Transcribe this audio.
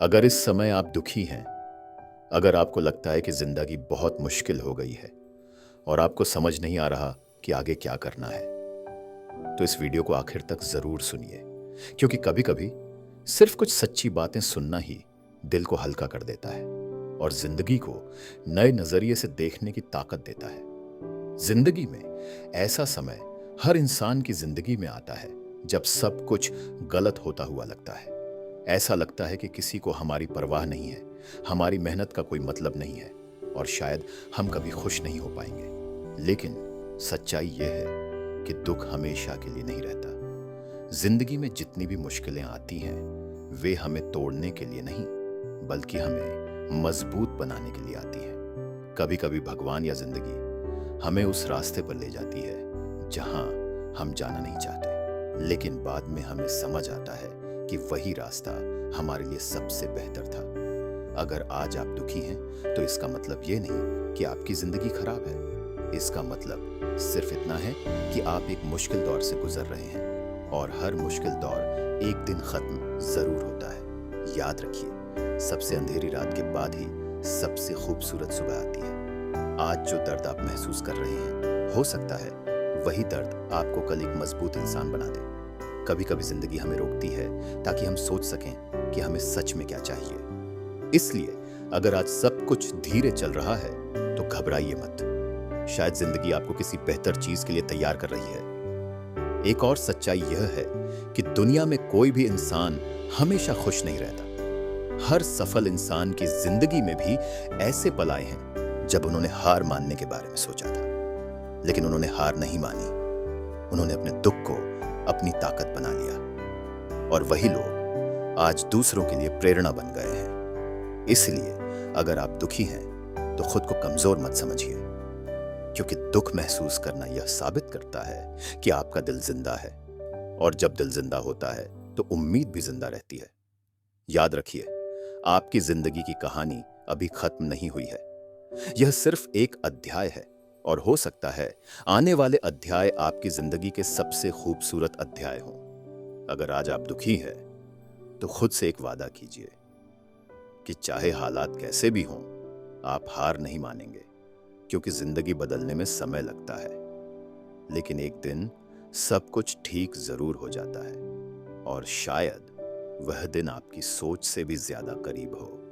अगर इस समय आप दुखी हैं, अगर आपको लगता है कि ज़िंदगी बहुत मुश्किल हो गई है और आपको समझ नहीं आ रहा कि आगे क्या करना है, तो इस वीडियो को आखिर तक ज़रूर सुनिए, क्योंकि कभी-कभी सिर्फ कुछ सच्ची बातें सुनना ही दिल को हल्का कर देता है और ज़िंदगी को नए नज़रिए से देखने की ताकत देता है। ज़िंदगी में ऐसा समय हर इंसान की ज़िंदगी में आता है जब सब कुछ गलत होता हुआ लगता है। ऐसा लगता है कि किसी को हमारी परवाह नहीं है, हमारी मेहनत का कोई मतलब नहीं है और शायद हम कभी खुश नहीं हो पाएंगे। लेकिन सच्चाई यह है कि दुख हमेशा के लिए नहीं रहता। जिंदगी में जितनी भी मुश्किलें आती हैं, वे हमें तोड़ने के लिए नहीं, बल्कि हमें मजबूत बनाने के लिए आती हैं। कभी कभी भगवान या जिंदगी हमें उस रास्ते पर ले जाती है जहां हम जाना नहीं चाहते, लेकिन बाद में हमें समझ आता है कि वही रास्ता हमारे लिए सबसे बेहतर था। अगर आज आप दुखी हैं, तो इसका मतलब ये नहीं कि आपकी जिंदगी खराब है। इसका मतलब सिर्फ इतना है कि आप एक मुश्किल दौर से गुजर रहे हैं और हर मुश्किल दौर एक दिन खत्म जरूर होता है। याद रखिए, सबसे अंधेरी रात के बाद ही सबसे खूबसूरत सुबह आती है। आज जो दर्द आप महसूस कर रहे हैं, हो सकता है वही दर्द आपको कल एक मजबूत इंसान बना दे। कभी कभी जिंदगी हमें रोकती है ताकि हम सोच सकें कि हमें सच में क्या चाहिए। इसलिए अगर आज सब कुछ धीरे चल रहा है, तो घबराइए मत। शायद जिंदगी आपको किसी बेहतर चीज के लिए तैयार कर रही है। एक और सच्चाई यह है कि दुनिया में कोई भी इंसान हमेशा खुश नहीं रहता। हर सफल इंसान की जिंदगी में भी ऐसे पल आए हैं जब उन्होंने हार मानने के बारे में सोचा था, लेकिन उन्होंने हार नहीं मानी। उन्होंने अपने दुख को अपनी ताकत बना लिया और वही लोग आज दूसरों के लिए प्रेरणा बन गए हैं। इसलिए अगर आप दुखी हैं, तो खुद को कमजोर मत समझिए, क्योंकि दुख महसूस करना यह साबित करता है कि आपका दिल जिंदा है, और जब दिल जिंदा होता है तो उम्मीद भी जिंदा रहती है। याद रखिए, आपकी जिंदगी की कहानी अभी खत्म नहीं हुई है। यह सिर्फ एक अध्याय है और हो सकता है आने वाले अध्याय आपकी जिंदगी के सबसे खूबसूरत अध्याय हों। अगर आज आप दुखी हैं, तो खुद से एक वादा कीजिए कि चाहे हालात कैसे भी हों, आप हार नहीं मानेंगे, क्योंकि जिंदगी बदलने में समय लगता है, लेकिन एक दिन सब कुछ ठीक जरूर हो जाता है, और शायद वह दिन आपकी सोच से भी ज्यादा करीब हो।